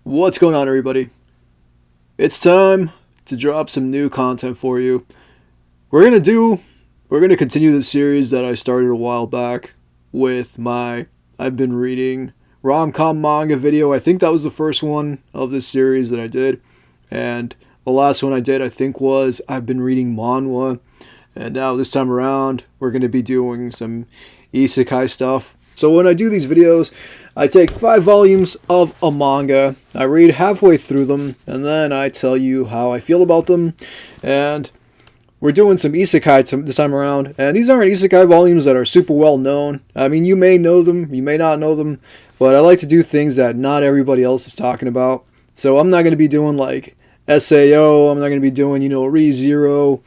What's going on, everybody? It's time to drop some new content for you. We're gonna continue the series that I started a while back with my I've been reading rom-com manga video. I think that was the first one of this series that I did, and the last one I did I think was I've been reading manhwa. And now this time around we're gonna be doing some isekai stuff. So when I do these videos, I take 5 volumes of a manga, I read halfway through them, and then I tell you how I feel about them. And we're doing some isekai this time around, and these aren't isekai volumes that are super well known. I mean, you may know them, you may not know them, but I like to do things that not everybody else is talking about. So I'm not going to be doing like SAO, I'm not going to be doing, ReZero,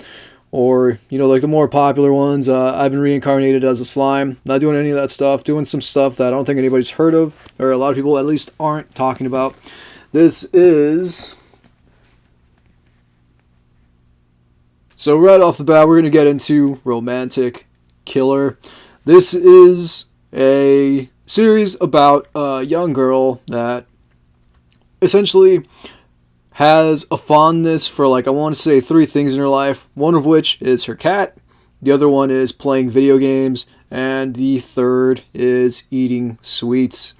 or, like the more popular ones. I've been reincarnated as a slime. Not doing any of that stuff. Doing some stuff that I don't think anybody's heard of, or a lot of people at least aren't talking about. This is... So right off the bat, we're going to get into Romantic Killer. This is a series about a young girl that essentially has a fondness for, I want to say 3 things in her life. One of which is her cat, the other one is playing video games, and the third is eating sweets.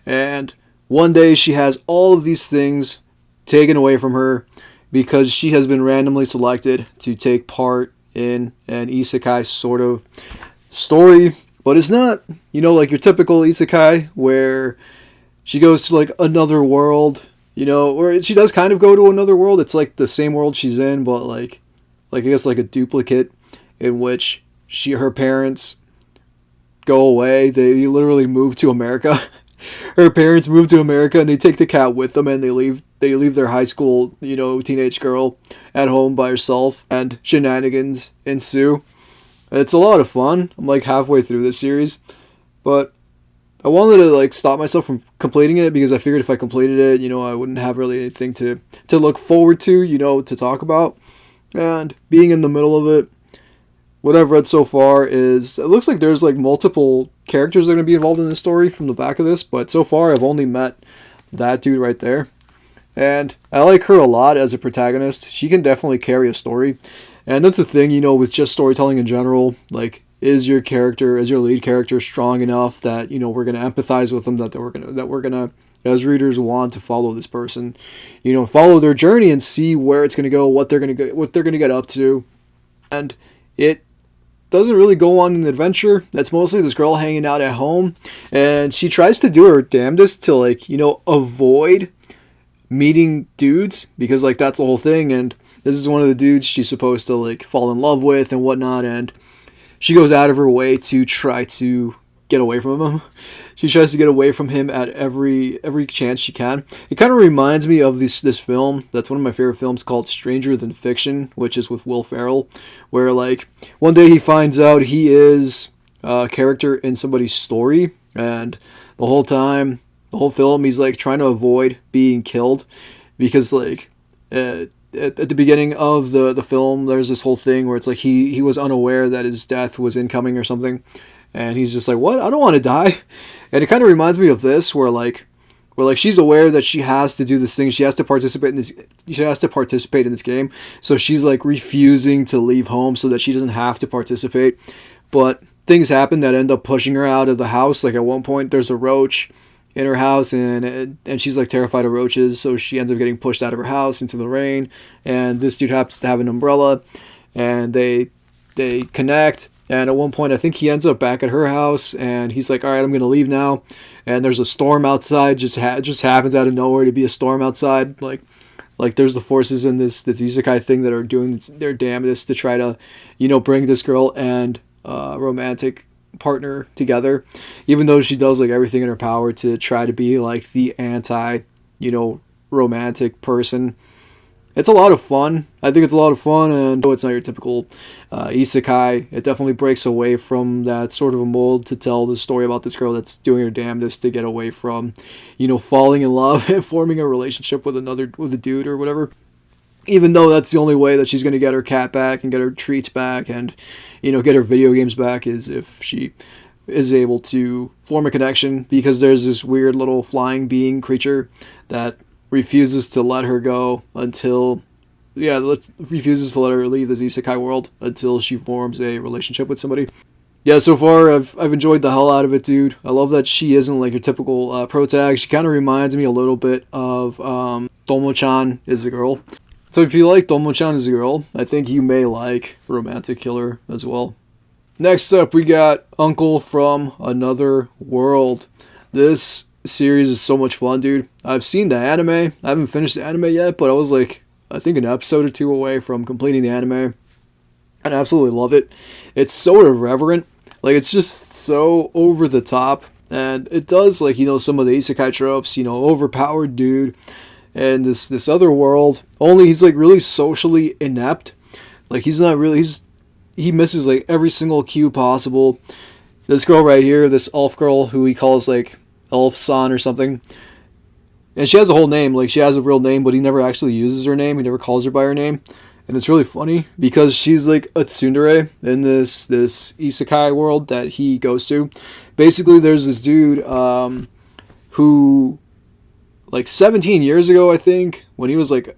And one day she has all of these things taken away from her because she has been randomly selected to take part in an isekai sort of story. But it's not, like your typical isekai where she goes to another world. Or she does kind of go to another world. It's like the same world she's in, but I guess a duplicate, in which her parents go away. They literally move to America. Her parents move to America and they take the cat with them, and they leave their high school, teenage girl at home by herself, and shenanigans ensue. It's a lot of fun. I'm halfway through this series, but I wanted to stop myself from completing it because I figured if I completed it, I wouldn't have really anything to look forward to, to talk about. And being in the middle of it, what I've read so far is, it looks like there's multiple characters that are going to be involved in this story from the back of this, but so far I've only met that dude right there. And I like her a lot as a protagonist. She can definitely carry a story. And that's the thing, with just storytelling in general, is your lead character strong enough that we're gonna empathize with them, that we're gonna as readers want to follow this person, follow their journey and see where it's gonna go, what they're gonna get up to. And it doesn't really go on an adventure. That's mostly this girl hanging out at home, and she tries to do her damnedest to avoid meeting dudes, because that's the whole thing. And this is one of the dudes she's supposed to fall in love with and whatnot, and she goes out of her way to try to get away from him. She tries to get away from him at every chance she can. It kind of reminds me of this film that's one of my favorite films, called Stranger Than Fiction, which is with Will Ferrell, where one day he finds out he is a character in somebody's story, and the whole film he's trying to avoid being killed, because at the beginning of the film, there's this whole thing where it's he was unaware that his death was incoming or something, and he's just what? I don't want to die. And it kind of reminds me of this, where she's aware that she has to do this thing, she has to participate in this game, so she's refusing to leave home so that she doesn't have to participate. But things happen that end up pushing her out of the house. At one point, there's a roach in her house, and she's terrified of roaches, so she ends up getting pushed out of her house into the rain, and this dude happens to have an umbrella, and they connect. And at one point I think he ends up back at her house, and he's like, all right, I'm gonna leave now, and there's a storm outside. Just happens out of nowhere to be a storm outside. There's the forces in this isekai thing that are doing their damnedest to try to bring this girl and romantic partner together, even though she does everything in her power to try to be the anti romantic person. It's a lot of fun. I think it's a lot of fun, and though it's not your typical isekai, it definitely breaks away from that sort of a mold to tell the story about this girl that's doing her damnedest to get away from falling in love and forming a relationship with a dude or whatever. Even though that's the only way that she's going to get her cat back and get her treats back and, get her video games back, is if she is able to form a connection, because there's this weird little flying being creature that refuses to let her go until, refuses to let her leave this isekai world until she forms a relationship with somebody. Yeah, so far I've enjoyed the hell out of it, dude. I love that she isn't like your typical pro tag. She kind of reminds me a little bit of Tomo-chan is a girl. So if you like Tomo-chan is a girl, I think you may like Romantic Killer as well. Next up, we got Uncle from Another World. This series is so much fun, dude. I've seen the anime. I haven't finished the anime yet, but I was like, I think an episode or two away from completing the anime. And I absolutely love it. It's so irreverent. Like, it's just so over the top. And it does, like, some of the isekai tropes, overpowered dude. And this other world, only he's, like, really socially inept. Like, he misses, like, every single cue possible. This girl right here, this elf girl, who he calls, like, Elf-san or something. And she has a whole name. Like, she has a real name, but he never actually uses her name. He never calls her by her name. And it's really funny because she's like a tsundere in this isekai world that he goes to. Basically, there's this dude who, like 17 years ago, I think, when he was like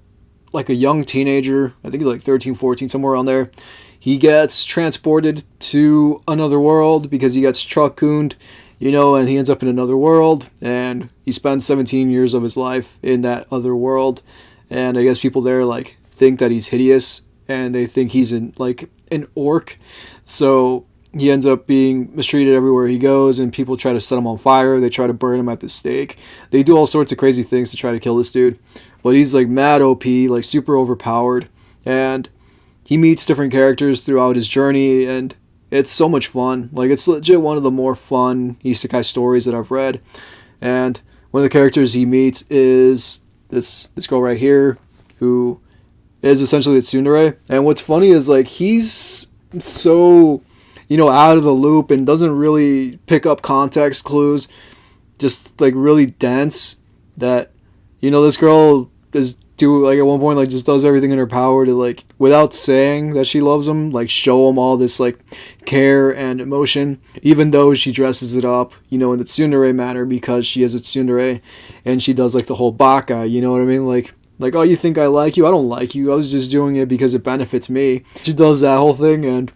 a young teenager, I think he's like 13, 14, somewhere around there, he gets transported to another world because he gets truck-cooned, and he ends up in another world, and he spends 17 years of his life in that other world. And I guess people there, like, think that he's hideous, and they think he's an orc, so he ends up being mistreated everywhere he goes, and people try to set him on fire, they try to burn him at the stake, they do all sorts of crazy things to try to kill this dude, but he's like mad OP, like super overpowered, and he meets different characters throughout his journey, and it's so much fun. Like, it's legit one of the more fun isekai stories that I've read, and one of the characters he meets is this girl right here, who is essentially a tsundere. And what's funny is, like, he's so, out of the loop and doesn't really pick up context clues, just, like, really dense, that, this girl is at one point, like, just does everything in her power to, like, without saying that she loves him, like, show him all this, like, care and emotion, even though she dresses it up, in the tsundere manner, because she is a tsundere, and she does, like, the whole baka, you know what I mean, like, oh, you think I like you? I don't like you. I was just doing it because it benefits me. She does that whole thing, and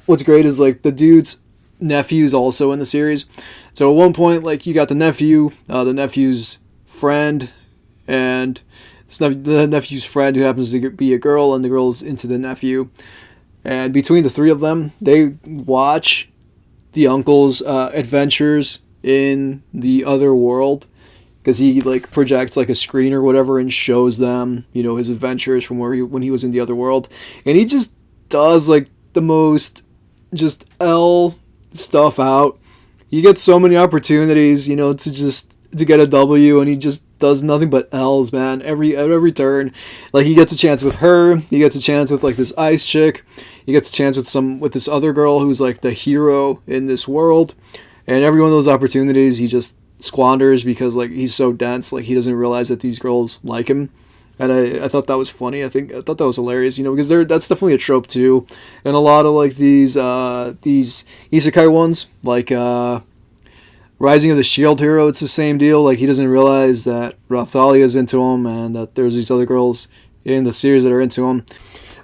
what's great is, like, the dude's nephew's also in the series. So at one point, like, you got the nephew's friend, and the nephew's friend who happens to be a girl, and the girl's into the nephew. And between the three of them, they watch the uncle's adventures in the other world, because he, like, projects, like, a screen or whatever and shows them, his adventures from when he was in the other world. And he just does, like, the most just L stuff out. He gets so many opportunities, to get a W, and he just does nothing but L's, man, at every turn. Like, he gets a chance with her, he gets a chance with, like, this ice chick, he gets a chance with this other girl who's, like, the hero in this world. And every one of those opportunities, he just squanders because, like, he's so dense, like, he doesn't realize that these girls like him. And I thought that was funny. I thought that was hilarious, because that's definitely a trope too, and a lot of, like, these isekai ones, like Rising of the Shield Hero, it's the same deal. Like, he doesn't realize that Raphtalia's into him, and that there's these other girls in the series that are into him.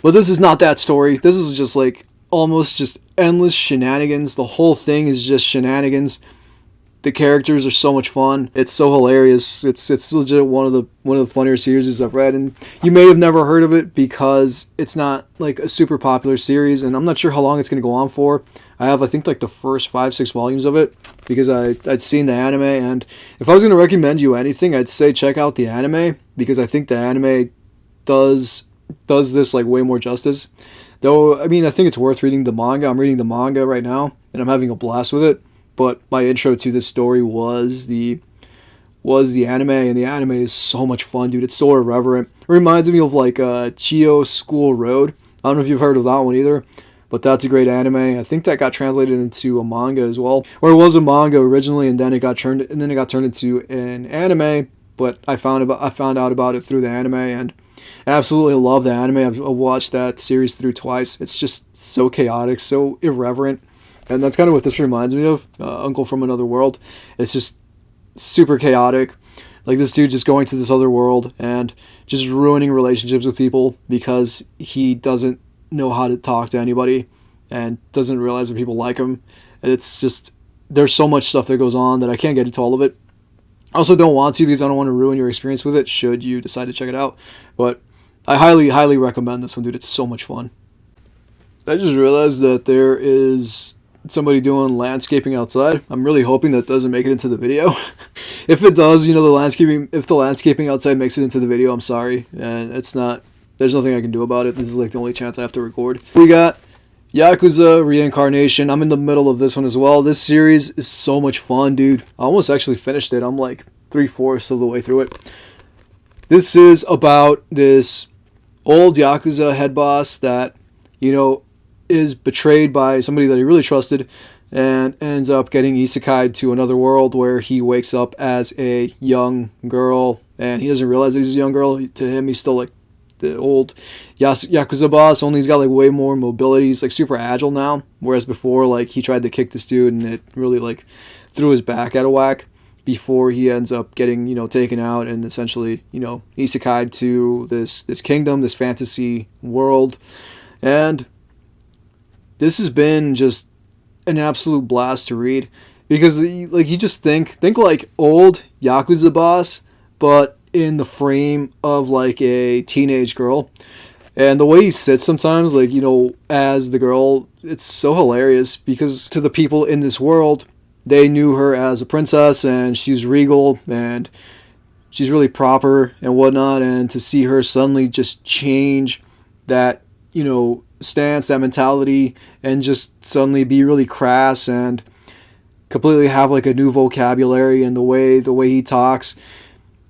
But this is not that story. This is just, like, almost just endless shenanigans. The whole thing is just shenanigans. The characters are so much fun. It's so hilarious. It's legit one of the funnier series I've read, and you may have never heard of it because it's not, like, a super popular series, and I'm not sure how long it's going to go on for. I think, like, the first 5-6 volumes of it because I'd seen the anime, and if I was going to recommend you anything, I'd say check out the anime, because I think the anime does this, like, way more justice. Though, I mean, I think it's worth reading the manga. I'm reading the manga right now, and I'm having a blast with it. But my intro to this story was the anime, and the anime is so much fun, dude. It's so irreverent. It reminds me of, like, Chio School Road. I don't know if you've heard of that one either, but that's a great anime. I think that got translated into a manga as well, or it was a manga originally, and then it got turned into an anime. But I found out about it through the anime, and I absolutely love the anime. I've watched that series through twice. It's just so chaotic, so irreverent. And that's kind of what this reminds me of, Uncle from Another World. It's just super chaotic. Like this dude just going to this other world and just ruining relationships with people because he doesn't know how to talk to anybody and doesn't realize that people like him. And it's just, there's so much stuff that goes on that I can't get into all of it. I also don't want to because I don't want to ruin your experience with it should you decide to check it out. But I highly recommend this one, dude. It's so much fun. I just realized that there is somebody doing landscaping outside. I'm really hoping that doesn't make it into the video. If it does, if the landscaping outside makes it into the video, I'm sorry. And it's not, there's nothing I can do about it. This is like the only chance I have to record. We got Yakuza Reincarnation. I'm in the middle of this one as well. This series is so much fun, dude. I almost actually finished it. I'm like 3/4 of the way through it. This is about this old Yakuza head boss that, is betrayed by somebody that he really trusted and ends up getting isekai'd to another world where he wakes up as a young girl and he doesn't realize that he's a young girl. To him, he's still like the old Yakuza boss, only he's got like way more mobility. He's like super agile now, whereas before like he tried to kick this dude and it really like threw his back out of whack before he ends up getting taken out and essentially isekai'd to this kingdom, this fantasy world. And this has been just an absolute blast to read because like you just think like old Yakuza boss, but in the frame of like a teenage girl. And the way he sits sometimes, like, as the girl, it's so hilarious because to the people in this world, they knew her as a princess and she's regal and she's really proper and whatnot. And to see her suddenly just change that, stance, that mentality, and just suddenly be really crass and completely have like a new vocabulary and the way he talks,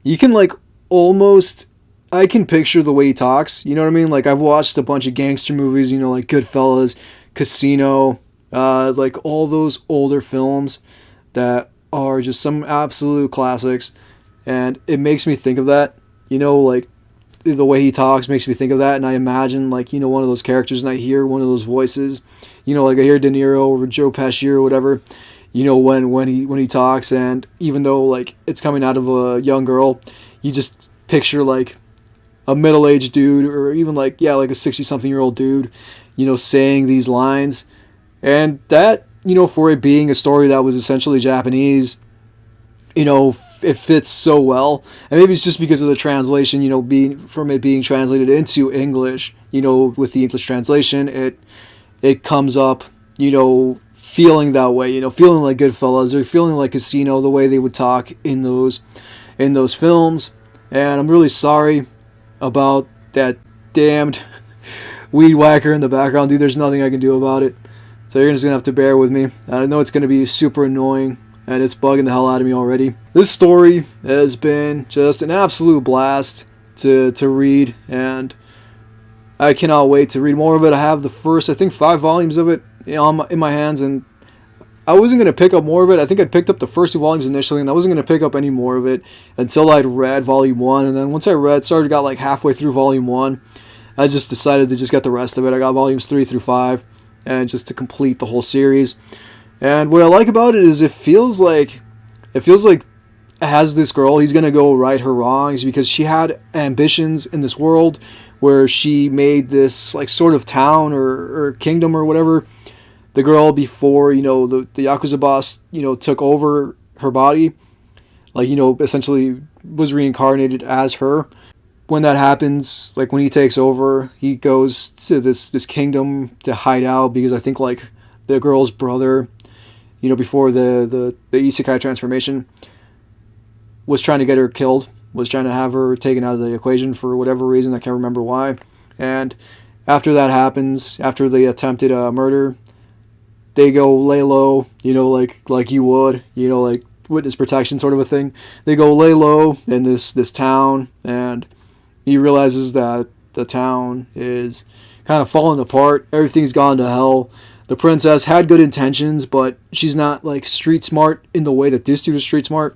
you can like almost, I can picture the way he talks, you know what I mean? Like I've watched a bunch of gangster movies, like Goodfellas, Casino, like all those older films that are just some absolute classics, and it makes me think of that, like the way he talks makes me think of that, and I imagine like one of those characters, and I hear one of those voices, like I hear De Niro or Joe Pesci or whatever, when he talks, and even though like it's coming out of a young girl, you just picture like a middle-aged dude or even like a 60-something-year-old dude, saying these lines, and that for it being a story that was essentially Japanese, it fits so well. And maybe it's just because of the translation, being translated into English, with the English translation, it comes up, feeling that way, feeling like Goodfellas or feeling like Casino, the way they would talk in those films. And I'm really sorry about that damned weed whacker in the background, dude. There's nothing I can do about it. So you're just going to have to bear with me. I know it's going to be super annoying, and it's bugging the hell out of me already. This story has been just an absolute blast to read, and I cannot wait to read more of it. I have the first, I think, 5 volumes of it in my hands, and I wasn't going to pick up more of it. I think I'd picked up the first 2 volumes initially, and I wasn't going to pick up any more of it until I'd read volume 1, and then once I got like halfway through volume 1, I just decided to just get the rest of it. I got volumes 3 through 5, and just to complete the whole series. And what I like about it is it feels like as this girl, he's going to go right her wrongs because she had ambitions in this world where she made this like sort of town or kingdom or whatever. The girl before, the Yakuza boss, took over her body, like, essentially was reincarnated as her. When that happens, like when he takes over, he goes to this kingdom to hide out because I think like the girl's brother, before the isekai transformation, was trying to get her killed, was trying to have her taken out of the equation for whatever reason. I can't remember why. And after that happens, after the attempted murder, they go lay low, like you would, like witness protection sort of a thing. They go lay low in this town, and he realizes that the town is kind of falling apart. Everything's gone to hell. The princess had good intentions, but she's not like street smart in the way that this dude is street smart.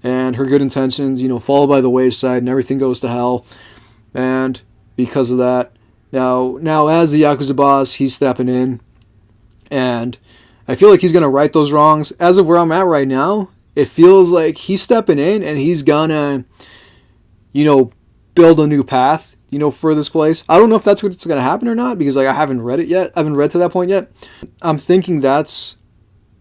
And her good intentions, fall by the wayside, and everything goes to hell. And because of that, now as the Yakuza boss, he's stepping in, and I feel like he's gonna right those wrongs. As of where I'm at right now, it feels like he's stepping in and he's gonna, build a new path, for this place. I don't know if that's what's gonna happen or not, because like I haven't read it yet. I haven't read to that point yet. I'm thinking that's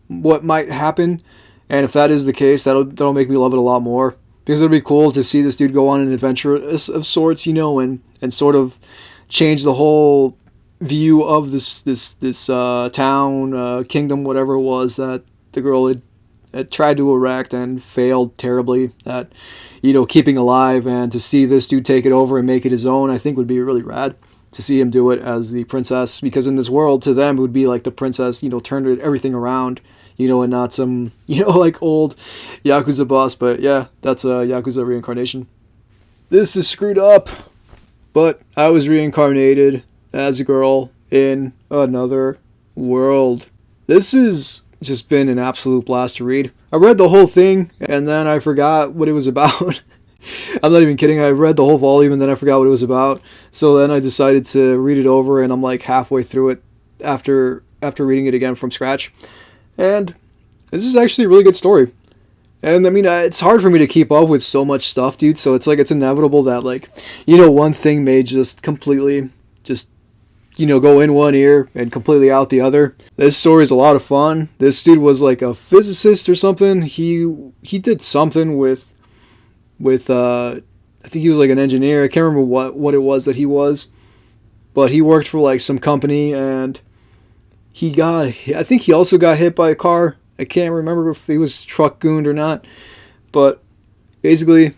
what might happen, and if that is the case, that'll make me love it a lot more, because it'll be cool to see this dude go on an adventure of sorts, and sort of change the whole view of this town, kingdom, whatever it was that the girl had tried to erect and failed terribly at, keeping alive. And to see this dude take it over and make it his own, I think would be really rad. To see him do it as the princess, because in this world, to them, it would be like the princess, turned everything around, and not some, like old Yakuza boss. But yeah, that's a Yakuza reincarnation. This is screwed up, but I was reincarnated as a girl in another world. This has just been an absolute blast to read. I read the whole thing, and then I forgot what it was about. I'm not even kidding. I read the whole volume, and then I forgot what it was about. So then I decided to read it over, and I'm like halfway through it after reading it again from scratch. And this is actually a really good story. And I mean, it's hard for me to keep up with so much stuff, dude. So it's like, it's inevitable that like, one thing may just completely go in one ear and completely out the other. This story is a lot of fun. This dude was like a physicist or something. He did something with I think he was like an engineer. I can't remember what it was that he was, but he worked for like some company, and I think he also got hit by a car. I can't remember if he was truck gooned or not, but basically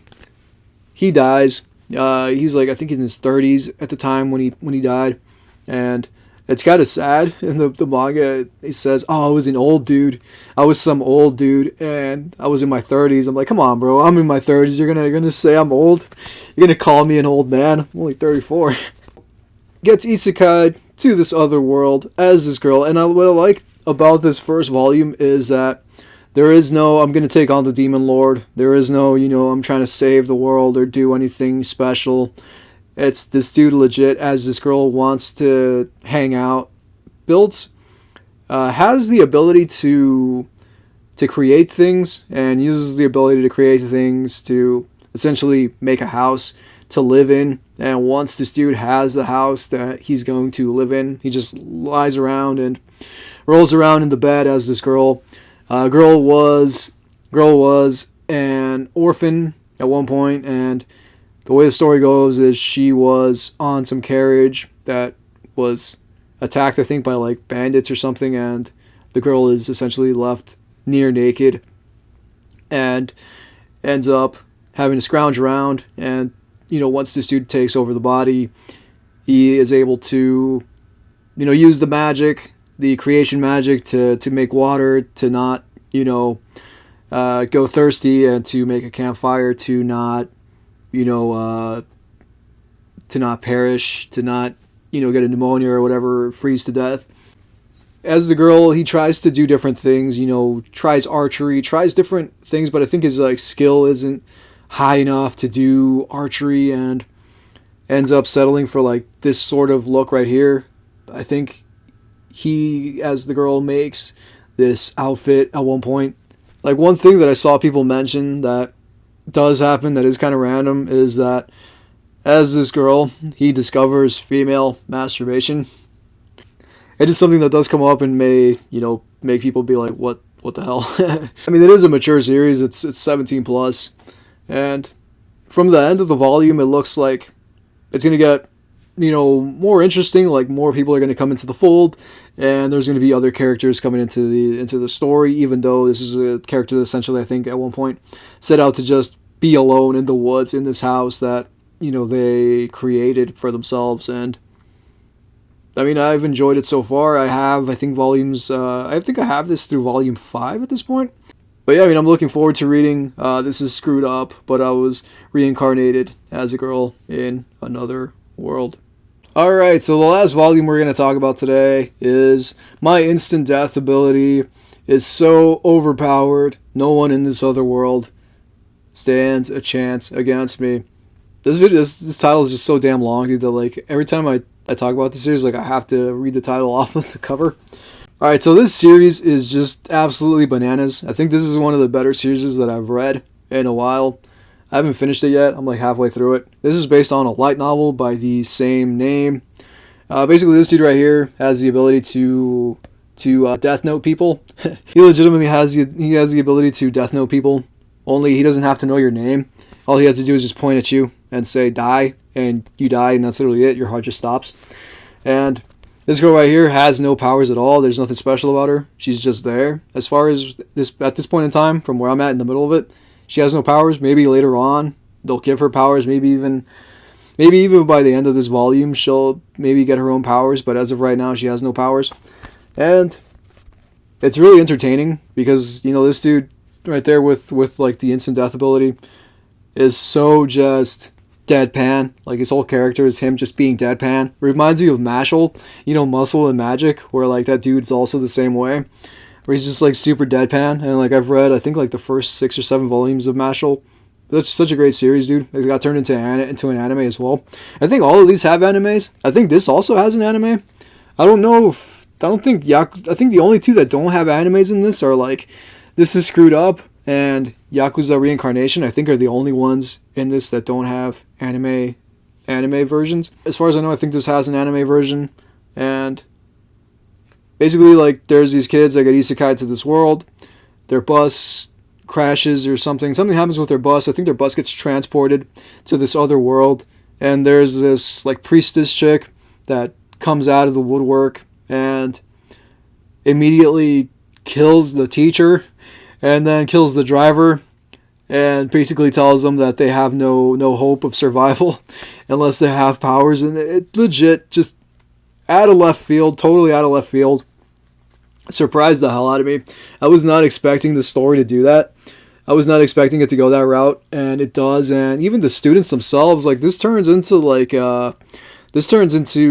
he dies. He was like, I think in his 30s at the time when he died. And it's kind of sad in the manga. It says, "Oh, I was an old dude. I was some old dude, and I was in my 30s." I'm like, come on, bro. I'm in my 30s. You're gonna say I'm old? You're gonna call me an old man? I'm only 34. Gets isekai to this other world as this girl. And what I like about this first volume is that there is no, I'm gonna take on the demon lord. There is no, I'm trying to save the world or do anything special. It's this dude legit, as this girl wants to hang out, has the ability to create things, and uses the ability to create things to essentially make a house to live in. And once this dude has the house that he's going to live in, he just lies around and rolls around in the bed as this girl. Girl was an orphan at one point, and the way the story goes is she was on some carriage that was attacked, I think, by like bandits or something, and the girl is essentially left near naked and ends up having to scrounge around. And once this dude takes over the body, he is able to use the magic, the creation magic, to make water, to not go thirsty, and to make a campfire, to not to not perish, to not get a pneumonia or whatever, freeze to death. As the girl, he tries to do different things, tries archery, tries different things, but I think his like skill isn't high enough to do archery, and ends up settling for like this sort of look right here. I think he, as the girl, makes this outfit at one point. Like, one thing that I saw people mention that does happen that is kind of random is that as this girl, he discovers female masturbation. It is something that does come up and may make people be like, what the hell? I mean, it is a mature series. It's 17 plus, and from the end of the volume, it looks like it's gonna get more interesting. Like, more people are gonna come into the fold, and there's gonna be other characters coming into the story. Even though this is a character that essentially, I think, at one point set out to just be alone in the woods in this house that they created for themselves. And I mean, I've enjoyed it so far. I think volumes. I think I have this through volume 5 at this point. But yeah, I mean, I'm looking forward to reading. This is screwed up, but I was reincarnated as a girl in another world. Alright, so the last volume we're going to talk about today is my instant death ability is so overpowered, no one in this other world stands a chance against me. This title is just so damn long, dude, that like every time I talk about the series, like I have to read the title off of the cover. Alright, so this series is just absolutely bananas. I think this is one of the better series that I've read in a while. I haven't finished it yet. I'm like halfway through it. This is based on a light novel by the same name. Basically, this dude right here has the ability to death note people. He legitimately has the ability to death note people. Only he doesn't have to know your name. All he has to do is just point at you and say die, and you die, and that's literally it. Your heart just stops. And this girl right here has no powers at all. There's nothing special about her. She's just there. As far as this at this point in time, from where I'm at in the middle of it, she has no powers. Maybe later on they'll give her powers. Maybe even by the end of this volume she'll maybe get her own powers. But as of right now, she has no powers. And it's really entertaining because this dude right there with like the instant death ability is so just deadpan. Like his whole character is him just being deadpan. Reminds me of Mashal, Muscle and Magic, where like that dude's also the same way, where he's just like super deadpan. And like I've read, I think like the first 6 or 7 volumes of Mashal. That's such a great series, dude. It got turned into an anime as well. I think all of these have animes. I think this also has an anime. I think the only two that don't have animes in this are like This Is Screwed Up and Yakuza Reincarnation. I think are the only ones in this that don't have anime versions. As far as I know, I think this has an anime version. And basically, like, there's these kids that get isekai to this world. Their bus crashes or something. Something happens with their bus. I think their bus gets transported to this other world. And there's this, like, priestess chick that comes out of the woodwork and immediately kills the teacher and then kills the driver and basically tells them that they have no hope of survival unless they have powers. And it legit just out of left field, totally out of left field. Surprised the hell out of me. I was not expecting the story to do that. I was not expecting it to go that route, and it does. And even the students themselves, like, this turns into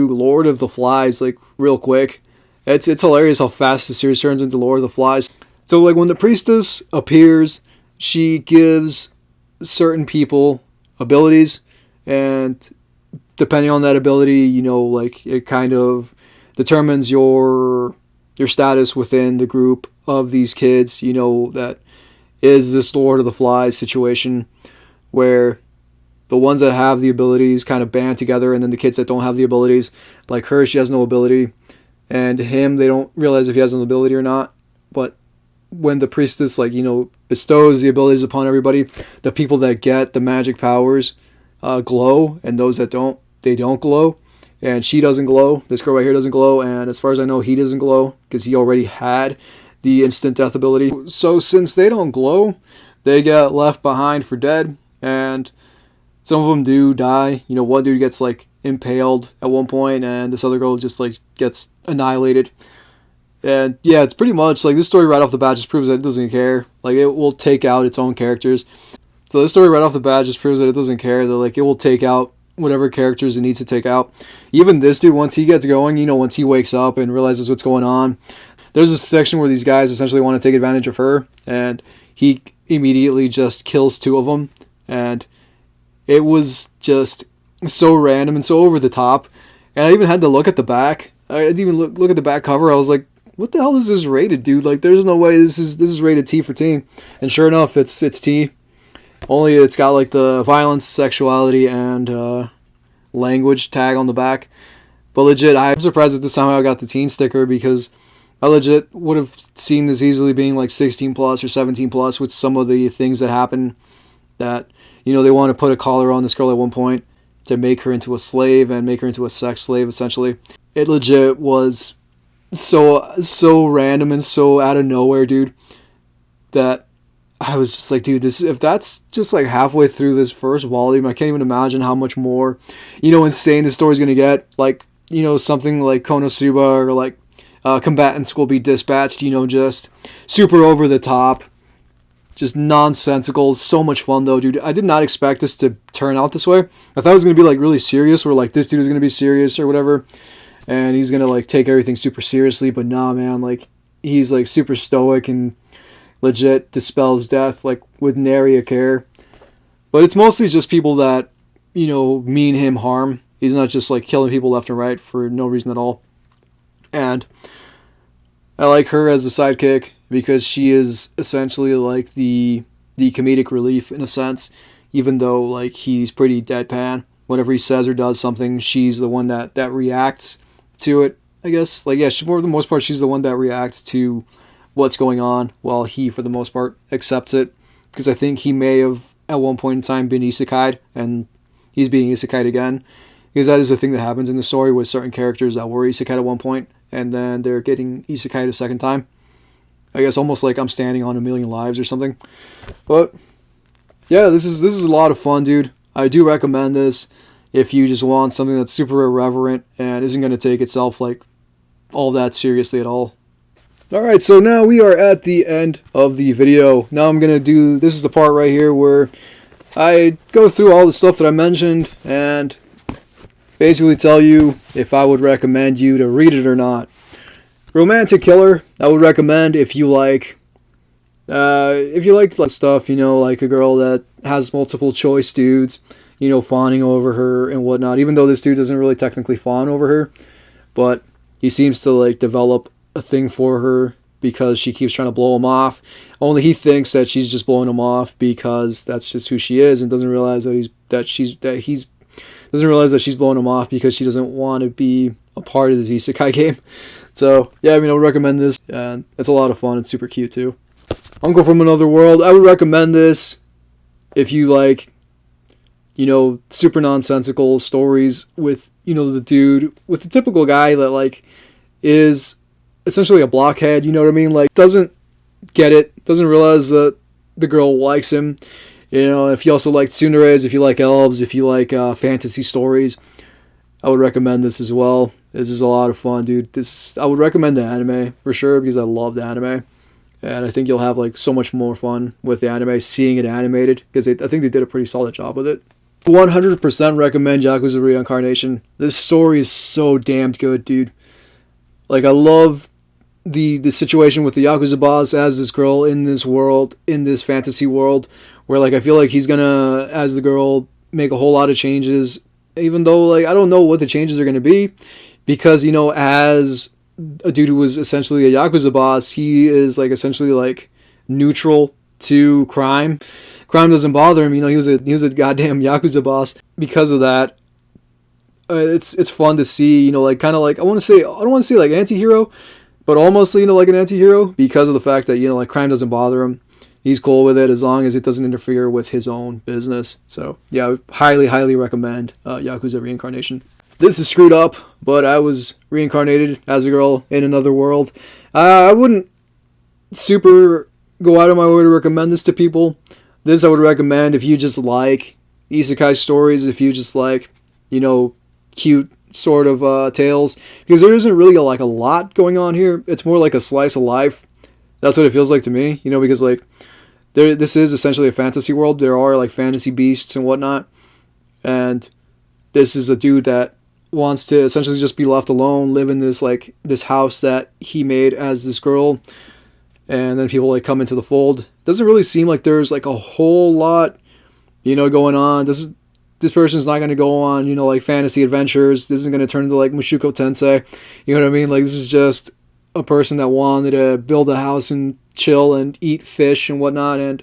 Lord of the Flies, like, real quick. It's hilarious how fast the series turns into Lord of the Flies. So, like, when the priestess appears, she gives certain people abilities, and depending on that ability, like, it kind of determines your status within the group of these kids. That is this Lord of the Flies situation where the ones that have the abilities kind of band together, and then the kids that don't have the abilities, like her, she has no ability, and him, they don't realize if he has an ability or not. But when the priestess, like, bestows the abilities upon everybody, the people that get the magic powers glow, and those that don't, they don't glow. And she doesn't glow. This girl right here doesn't glow. And as far as I know, he doesn't glow because he already had the instant death ability. So since they don't glow, they get left behind for dead. And some of them do die. One dude gets like impaled at one point, and this other girl just like gets annihilated. And yeah, it's pretty much like this story right off the bat just proves that it doesn't care. Like, it will take out its own characters. So this story right off the bat just proves that it doesn't care. That like it will take out whatever characters it needs to take out. Even this dude, once he gets going, once he wakes up and realizes what's going on, there's a section where these guys essentially want to take advantage of her, and he immediately just kills 2 of them. And it was just so random and so over the top. And I even had to look at the back. I didn't even look at the back cover. I was like, what the hell is this rated, dude? Like, there's no way this is rated T for teen. And sure enough, it's T. Only it's got like the violence, sexuality, and language tag on the back. But legit, I'm surprised that this time I got the teen sticker, because I legit would have seen this easily being like 16 plus or 17 plus with some of the things that happen. That, they want to put a collar on this girl at one point to make her into a slave and make her into a sex slave, essentially. It legit was so random and so out of nowhere, dude, that I was just like, dude, if that's just like halfway through this first volume, I can't even imagine how much more, insane the story's gonna get. Like, something like Konosuba or like Combatants Will Be Dispatched, just super over the top, just nonsensical. So much fun though, dude. I did not expect this to turn out this way. I thought it was gonna be like really serious, where like this dude is gonna be serious or whatever, and he's gonna like take everything super seriously. But nah, man, like, he's like super stoic and legit dispels death like with nary a care. But it's mostly just people that mean him harm. He's not just like killing people left and right for no reason at all. And I like her as the sidekick because she is essentially like the comedic relief in a sense, even though like he's pretty deadpan. Whenever he says or does something, she's the one that reacts to it, I guess. Like, yeah, for the most part, she's the one that reacts to what's going on, while he, for the most part, accepts it. Because I think he may have, at one point in time, been isekai'd, and he's being isekai'd again. Because that is the thing that happens in the story with certain characters that were isekai'd at one point, and then they're getting isekai'd a second time. I guess almost like I'm standing on a million lives or something. But, yeah, this is a lot of fun, dude. I do recommend this if you just want something that's super irreverent and isn't going to take itself like all that seriously at all. Alright, so now we are at the end of the video. Now I'm going to do, this is the part right here where I go through all the stuff that I mentioned and basically tell you if I would recommend you to read it or not. Romantic Killer, I would recommend if you like stuff, you know, like a girl that has multiple choice dudes, you know, fawning over her and whatnot, even though this dude doesn't really technically fawn over her, but he seems to like develop a thing for her because she keeps trying to blow him off. Only he thinks that she's just blowing him off because that's just who she is, and doesn't realize that she's blowing him off because she doesn't want to be a part of this isekai game. So yeah, I mean, I would recommend this, and it's a lot of fun. It's super cute too. Uncle from Another World, I would recommend this if you like, you know, super nonsensical stories with, you know, the dude, with the typical guy that like is essentially a blockhead, you know what I mean? Like, doesn't get it, doesn't realize that the girl likes him. You know, if you also like tsuneres, if you like elves, if you like fantasy stories, I would recommend this as well. This is a lot of fun, dude. I would recommend the anime for sure because I love the anime. And I think you'll have like so much more fun with the anime, seeing it animated, because I think they did a pretty solid job with it. 100% recommend Yakuza Reincarnation. This story is so damned good, dude. Like, I love the situation with the Yakuza boss as this girl in this world, in this fantasy world, where like I feel like he's gonna, as the girl, make a whole lot of changes, even though like I don't know what the changes are gonna be, because, you know, as a dude who was essentially a Yakuza boss, he is like essentially like neutral to crime. Crime doesn't bother him, you know. He was a goddamn Yakuza boss. Because of that, it's fun to see, you know, like kind of like I don't want to say like anti-hero, but almost, you know, like an anti-hero, because of the fact that, you know, like crime doesn't bother him. He's cool with it as long as it doesn't interfere with his own business. So yeah, I highly recommend Yakuza Reincarnation. This is screwed up, but I was reincarnated as a girl in another world. I wouldn't super go out of my way to recommend this to people. This I would recommend if you just like isekai stories, if you just like, you know, cute sort of tales, because there isn't really like a lot going on here. It's more like a slice of life. That's what it feels like to me, you know, because like this is essentially a fantasy world. There are like fantasy beasts and whatnot, and this is a dude that wants to essentially just be left alone, live in this house that he made as this girl, and then people like come into the fold. Doesn't really seem like there's like a whole lot, you know, going on. This person's not going to go on, you know, like fantasy adventures. This isn't going to turn into like Mushoku Tensei. You know what I mean? Like, this is just a person that wanted to build a house and chill and eat fish and whatnot, and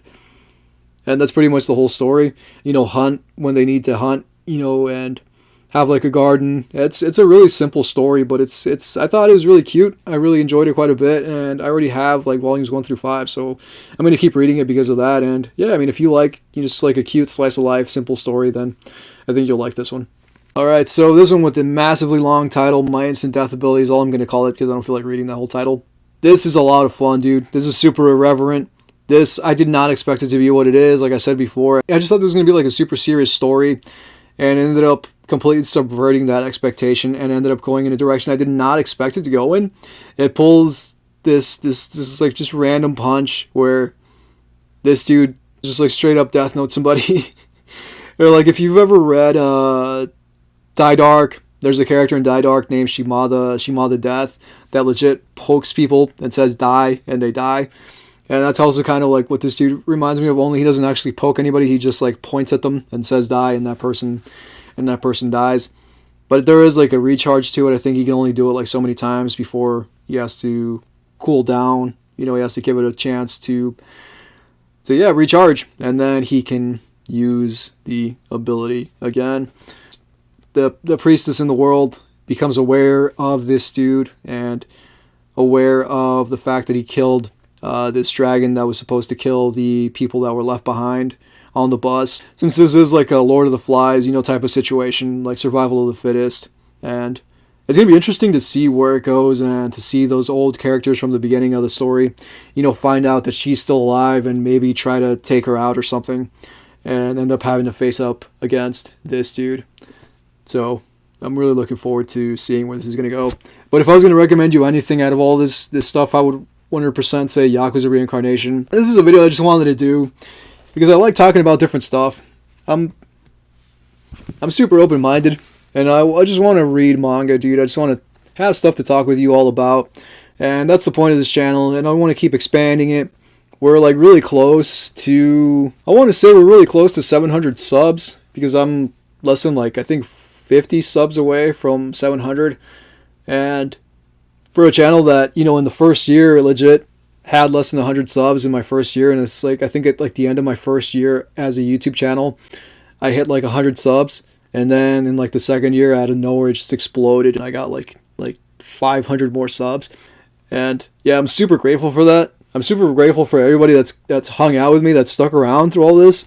that's pretty much the whole story. You know, hunt when they need to hunt, you know, and have like a garden. It's a really simple story, but it's I thought it was really cute. I really enjoyed it quite a bit, and I already have like volumes 1 through 5, so I'm going to keep reading it because of that. And yeah, I mean, if you like, you just like a cute slice of life, simple story, then I think you'll like this one. Alright, so this one with the massively long title, My Instant Death Ability, is all I'm going to call it because I don't feel like reading that whole title. This is a lot of fun, dude. This is super irreverent. This, I did not expect it to be what it is, like I said before. I just thought this was going to be like a super serious story, and ended up completely subverting that expectation and ended up going in a direction I did not expect it to go in. It pulls this like just random punch where this dude just like straight up death note somebody. Or like if you've ever read Die Dark, there's a character in Die Dark named Shimada Death that legit pokes people and says die, and they die. And that's also kind of like what this dude reminds me of, only he doesn't actually poke anybody, he just like points at them and says die, and that person dies. But there is like a recharge to it. I think he can only do it like so many times before he has to cool down. You know, he has to give it a chance to recharge, and then he can use the ability again. The priestess in the world becomes aware of this dude and aware of the fact that he killed this dragon that was supposed to kill the people that were left behind on the bus. Since this is like a Lord of the Flies, you know, type of situation, like survival of the fittest, and it's going to be interesting to see where it goes and to see those old characters from the beginning of the story, you know, find out that she's still alive and maybe try to take her out or something and end up having to face up against this dude. So I'm really looking forward to seeing where this is going to go. But if I was going to recommend you anything out of all this stuff, I would 100% say Yakuza Reincarnation. This is a video I just wanted to do because I like talking about different stuff. I'm super open-minded, and I just want to read manga, dude. I just want to have stuff to talk with you all about, and that's the point of this channel, and I want to keep expanding it. We're like really close to, I want to say we're really close to 700 subs, because I'm less than like, I think 50 subs away from 700, and for a channel that, you know, in the first year legit had less than 100 subs in my first year, and it's like, I think at like the end of my first year as a YouTube channel, I hit like 100 subs, and then in like the second year, out of nowhere, it just exploded, and I got like 500 more subs, and yeah, I'm super grateful for that. I'm super grateful for everybody that's hung out with me, that's stuck around through all this,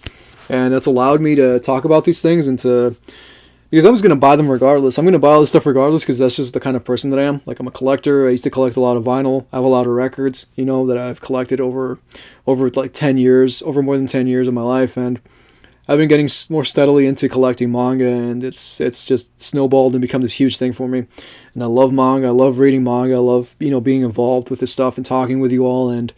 and that's allowed me to talk about these things, and because I was going to buy them regardless. I'm going to buy all this stuff regardless because that's just the kind of person that I am. Like, I'm a collector. I used to collect a lot of vinyl. I have a lot of records, you know, that I've collected over like 10 years, over more than 10 years of my life. And I've been getting more steadily into collecting manga, and it's just snowballed and become this huge thing for me. And I love manga. I love reading manga. I love, you know, being involved with this stuff and talking with you all. And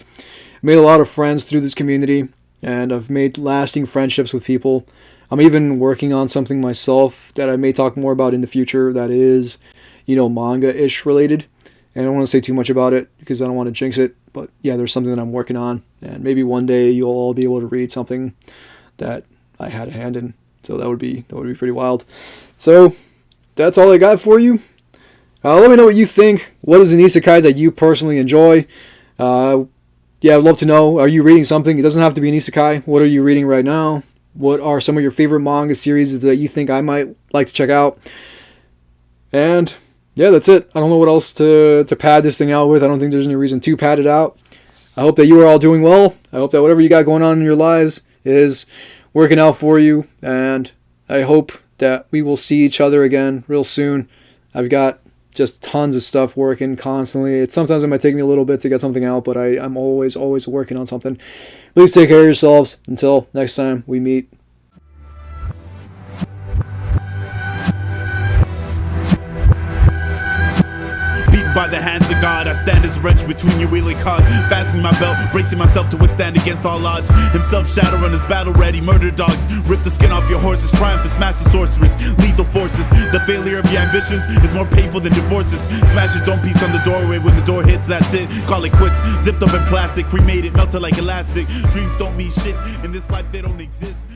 I've made a lot of friends through this community, and I've made lasting friendships with people. I'm even working on something myself that I may talk more about in the future that is, you know, manga-ish related. And I don't want to say too much about it because I don't want to jinx it. But yeah, there's something that I'm working on. And maybe one day you'll all be able to read something that I had a hand in. So that would be pretty wild. So that's all I got for you. Let me know what you think. What is an isekai that you personally enjoy? Yeah, I'd love to know. Are you reading something? It doesn't have to be an isekai. What are you reading right now? What are some of your favorite manga series that you think I might like to check out? And yeah, that's it. I don't know what else to pad this thing out with. I don't think there's any reason to pad it out. I hope that you are all doing well. I hope that whatever you got going on in your lives is working out for you. And I hope that we will see each other again real soon. I've got just tons of stuff working constantly. Sometimes it might take me a little bit to get something out, but I'm always working on something. Please take care of yourselves. Until next time we meet. By the hands of God, I stand as a wrench between your wheeling cog, fastening my belt, bracing myself to withstand against all odds. Himself shadow runners, battle ready, murder dogs. Rip the skin off your horses, triumph and smash the sorceress. Lethal forces, the failure of your ambitions is more painful than divorces. Smash your own piece on the doorway, when the door hits, that's it. Call it quits, zipped up in plastic, cremated, melted like elastic. Dreams don't mean shit, in this life they don't exist.